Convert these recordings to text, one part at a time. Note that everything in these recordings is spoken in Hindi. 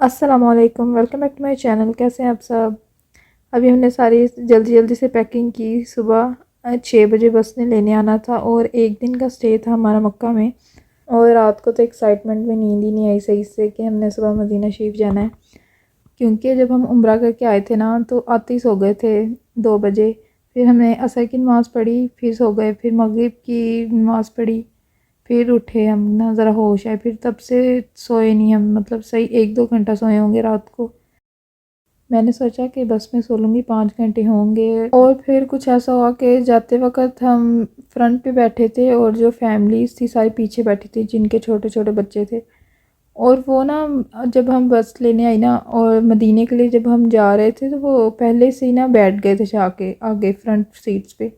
अस्सलाम वालेकुम, welcome back to my channel. कैसे हैं आप सब। अभी हमने सारी जल्दी जल्दी से पैकिंग की। सुबह 6 बजे बस ने लेने आना था और एक दिन का स्टे था हमारा मक्का में। और रात को तो एक्साइटमेंट में नींद ही नहीं आई सही से कि हमने सुबह मदीना शरीफ जाना है, क्योंकि जब हम उम्रा करके आए थे ना तो आते ही सो गए थे 2 बजे। फिर हमने असर की नमाज़ पढ़ी, फिर सो गए, फिर मगरिब की नमाज़ पढ़ी, फिर उठे हम ना ज़रा होश आए, फिर तब से सोए नहीं हम, मतलब सही 1-2 घंटा सोए होंगे रात को। मैंने सोचा कि बस में सो लूँगी, 5 घंटे होंगे। और फिर कुछ ऐसा हुआ कि जाते वक्त हम फ्रंट पे बैठे थे और जो फैमिलीज़ थी सारी पीछे बैठी थी, जिनके छोटे छोटे बच्चे थे। और वो ना, जब हम बस लेने आई ना और मदीने के लिए जब हम जा रहे थे तो वो पहले से ही ना बैठ गए थे जाके आगे फ्रंट सीट्स पे।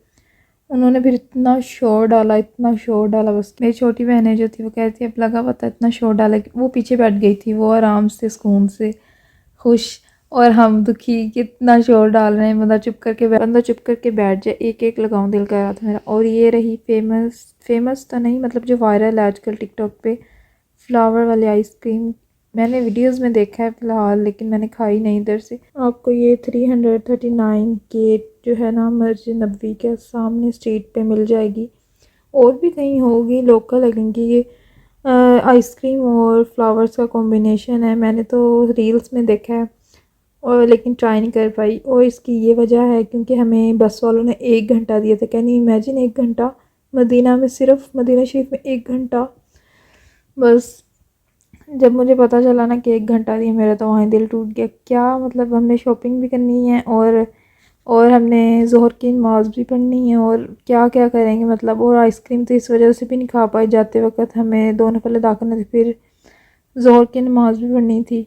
उन्होंने फिर इतना शोर डाला, इतना शोर डाला। बस मेरी छोटी बहनें जो थी वो कहती अब लगा पता इतना शोर डाला कि वो पीछे बैठ गई थी, वो आराम से सुकून से खुश। और हम दुखी कि इतना शोर डाल रहे हैं, बंदा चुप करके बैठ जाए, एक एक लगाऊं दिल कर रहा था मेरा। और ये रही फेमस तो नहीं, मतलब जो वायरल है आजकल टिकटॉक पे, फ्लावर वाली आइसक्रीम। मैंने वीडियोस में देखा है फ़िलहाल, लेकिन मैंने खाई नहीं इधर से। आपको ये 339 गेट जो है ना मस्जिद नबवी के सामने स्ट्रीट पे मिल जाएगी। और भी कहीं होगी लोकल है, क्योंकि ये आइसक्रीम और फ्लावर्स का कॉम्बिनेशन है। मैंने तो रील्स में देखा है और लेकिन ट्राई नहीं कर पाई। और इसकी ये वजह है क्योंकि हमें बस वालों ने 1 घंटा दिया था। कैन यू इमेजिन, 1 घंटा मदीना में, सिर्फ मदीना शरीफ में 1 घंटा। बस जब मुझे पता चला ना कि 1 घंटा दिया, मेरा तो वहीं दिल टूट गया। क्या मतलब, हमने शॉपिंग भी करनी है और हमने ज़ोहर की नमाज़ भी पढ़नी है और क्या क्या करेंगे मतलब। और आइसक्रीम तो इस वजह से भी नहीं खा पाए, जाते वक्त हमें 2 नफल अदा करने थे, फिर ज़ोहर की नमाज़ भी पढ़नी थी।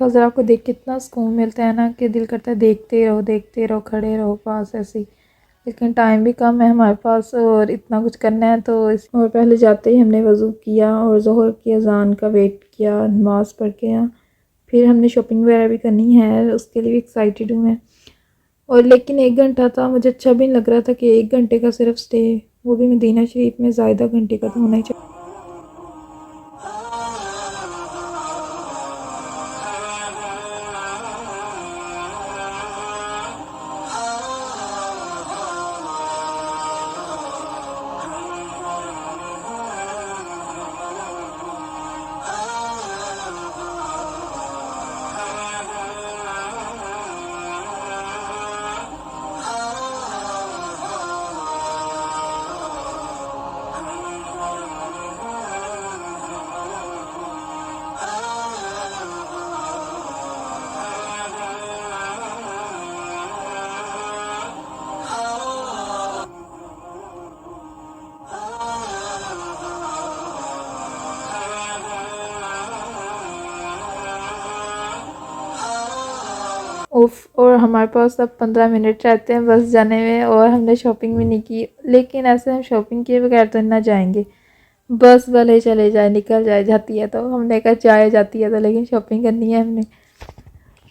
खज़रा को देख के इतना सुकून मिलता है ना कि दिल करता है देखते रहो, खड़े रहो पास ऐसे ही। लेकिन टाइम भी कम है हमारे पास और इतना कुछ करना है तो और पहले जाते ही हमने वज़ू किया और ज़ोहर की अज़ान का वेट किया, नमाज़ पढ़ के यहाँ फिर हमने शॉपिंग वगैरह भी करनी है, उसके लिए भी एक्साइटेड हूँ मैं। और लेकिन 1 घंटा था, मुझे अच्छा भी नहीं लग रहा था कि 1 घंटे का सिर्फ स्टे, वो भी मदीना शरीफ में, ज़्यादा घंटे का तो होना ही चाहिए। उफ़, और हमारे पास अब 15 मिनट रहते हैं बस जाने में और हमने शॉपिंग भी नहीं की। लेकिन ऐसे हम शॉपिंग किए बगैर तो ना जाएंगे, बस भले चले जाए, निकल जाए, जाती है तो। हमने कहा जाए जाती है तो, लेकिन शॉपिंग करनी है हमने।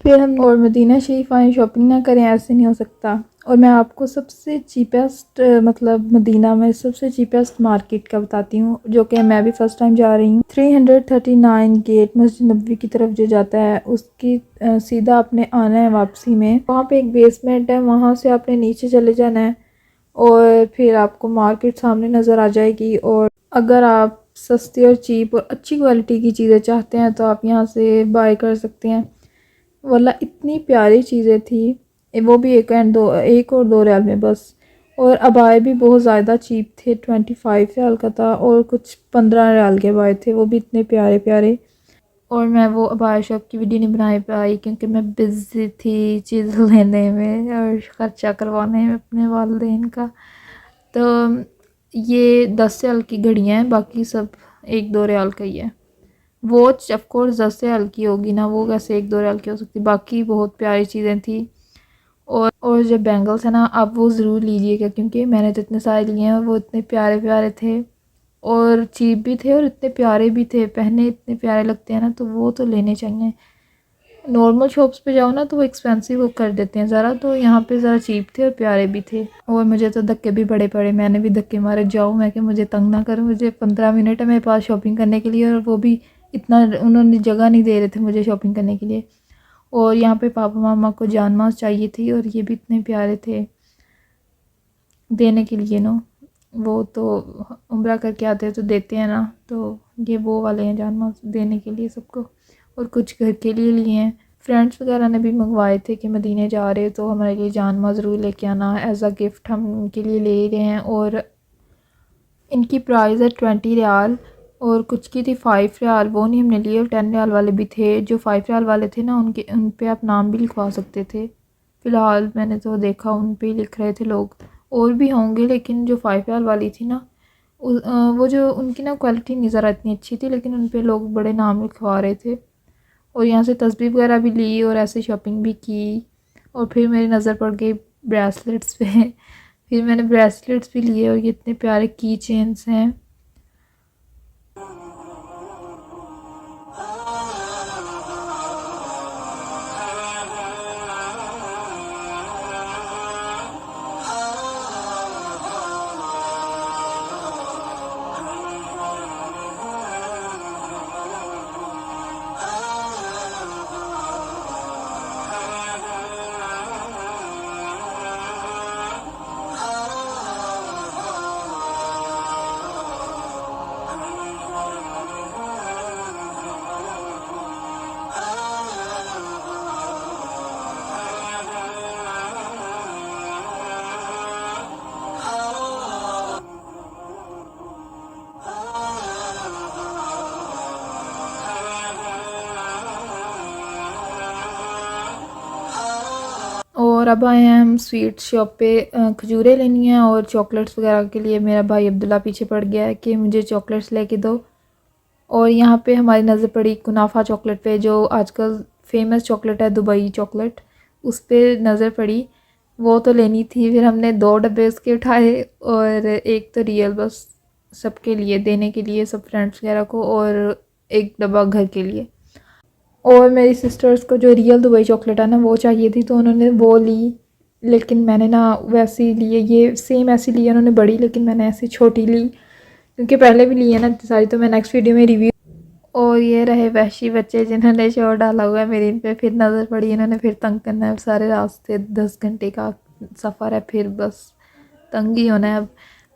फिर हम और मदीना शरीफ आए, शॉपिंग ना करें ऐसे नहीं हो सकता। और मैं आपको सबसे चीपेस्ट मतलब मदीना में सबसे चीपेस्ट मार्केट का बताती हूँ, जो कि मैं भी फ़र्स्ट टाइम जा रही हूँ। 339 गेट मस्जिद नबवी की तरफ जो जाता है, उसकी सीधा आपने आना है वापसी में। वहाँ पे एक बेसमेंट है, वहाँ से आपने नीचे चले जाना है और फिर आपको मार्केट सामने नज़र आ जाएगी। और अगर आप सस्ती और चीप और अच्छी क्वालिटी की चीज़ें चाहते हैं तो आप यहाँ से बाय कर सकते हैं। वल्ला इतनी प्यारी चीज़ें थी, वो भी एक और दो रियाल में बस। और अबाए भी बहुत ज़्यादा चीप थे, 25 रियाल का था और कुछ 15 रियाल के अबाए थे, वो भी इतने प्यारे प्यारे। और मैं वो अबाया शॉप की वीडियो नहीं बना पाई क्योंकि मैं बिज़ी थी चीज़ लेने में और ख़र्चा करवाने में अपने वालिदैन का। तो ये 10 रियाल की घड़ियाँ हैं, बाकी सब 1-2 रियाल का ही है। वॉच ऑफ कोर्स 10 रियाल की होगी ना, वो कैसे 1-2 रियाल की हो सकती। बाकी बहुत प्यारी चीज़ें थी। और जो बैंगल्स है ना, आप वो ज़रूर लीजिएगा क्योंकि मैंने तो इतने सारे लिए हैं और वो इतने प्यारे प्यारे थे और चीप भी थे और इतने प्यारे भी थे, पहने इतने प्यारे लगते हैं ना, तो वो तो लेने चाहिए। नॉर्मल शॉप्स पे जाओ ना तो वो एक्सपेंसिव वो कर देते हैं ज़रा, तो यहाँ पे ज़रा चीप थे और प्यारे भी थे। और मुझे तो धक्के भी बड़े पड़े, मैंने भी धक्के मारे, जाओ मैं कि मुझे तंग ना करो, मुझे 15 मिनट है मेरे पास शॉपिंग करने के लिए और वो भी इतना उन्होंने जगह नहीं दे रहे थे मुझे शॉपिंग करने के लिए। और यहाँ पे पापा मामा को जान मास चाहिए थी और ये भी इतने प्यारे थे देने के लिए ना, वो तो उम्रा करके आते हैं तो देते हैं ना, तो ये वो वाले हैं जान मास देने के लिए सबको। और कुछ घर के लिए हैं, फ्रेंड्स वगैरह ने भी मंगवाए थे कि मदीने जा रहे तो हमारे लिए जान मास ज़रूर लेके आना, एज अ गिफ्ट हम उनके लिए ले रहे हैं। और इनकी प्राइस है 20 रियाल और कुछ की थी 5 रियाल, वो नहीं हमने लिए। और 10 रियाल वाले भी थे, जो 5 रियाल वाले थे ना उन पे आप नाम भी लिखवा सकते थे। फ़िलहाल मैंने तो देखा उन पे ही लिख रहे थे लोग, और भी होंगे लेकिन जो 5 रियाल वाली थी ना वो जो उनकी ना क्वालिटी नहीं ज़रा इतनी अच्छी थी, लेकिन उन पे लोग बड़े नाम लिखवा रहे थे। और यहाँ से तस्बीह वगैरह भी ली और ऐसे शॉपिंग भी की। और फिर मेरी नज़र पड़ गई ब्रेसलेट्स पे फिर मैंने ब्रेसलेट्स भी लिए और ये इतने प्यारे की चेन्स हैं। और अब आए हैं हम स्वीट शॉप पे, खजूरें लेनी हैं और चॉकलेट्स वगैरह के लिए मेरा भाई अब्दुल्ला पीछे पड़ गया है कि मुझे चॉकलेट्स लेके दो। और यहाँ पे हमारी नज़र पड़ी कुनाफा चॉकलेट पे, जो आजकल फेमस चॉकलेट है दुबई चॉकलेट, उस पर नज़र पड़ी, वो तो लेनी थी। फिर हमने 2 डब्बे उसके उठाए और एक तो रियल बस सबके लिए देने के लिए, सब फ्रेंड्स वगैरह को, और एक डब्बा घर के लिए। और मेरी सिस्टर्स को जो रियल दुबई चॉकलेट है ना वो चाहिए थी, तो उन्होंने वो ली, लेकिन मैंने ना वैसी ली, ये सेम ऐसी ली है उन्होंने बड़ी, लेकिन मैंने ऐसी छोटी ली क्योंकि पहले भी ली है ना सारी, तो मैं नेक्स्ट वीडियो में रिव्यू। और ये रहे वहशी बच्चे जिन्होंने शोर डाला हुआ है मेरी इन पे, फिर नज़र पड़ी, इन्होंने फिर तंग करना है सारे रास्ते, 10 घंटे का सफ़र है, फिर बस तंग ही होना है अब।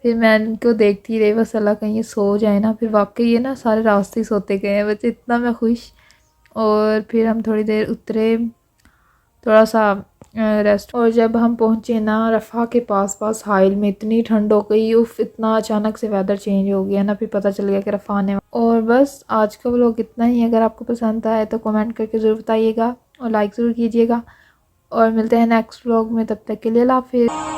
फिर मैं इनको देखती रही बस, अल्लाह कहीं ये सो जाए ना, फिर वाकई ये ना सारे रास्ते ही सोते गए हैं बच्चे, इतना मैं खुश। और फिर हम थोड़ी देर उतरे, थोड़ा सा रेस्ट। और जब हम पहुँचे ना रफ़ा के पास हाइल में, इतनी ठंड हो गई, उफ इतना अचानक से वेदर चेंज हो गया ना, फिर पता चल गया कि रफ़ा आने। और बस आज का व्लॉग इतना ही। अगर आपको पसंद आए तो कमेंट करके ज़रूर बताइएगा और लाइक ज़रूर कीजिएगा। और मिलते हैं नेक्स्ट व्लॉग में, तब तक के लिए अल्लाह हाफ़िज़।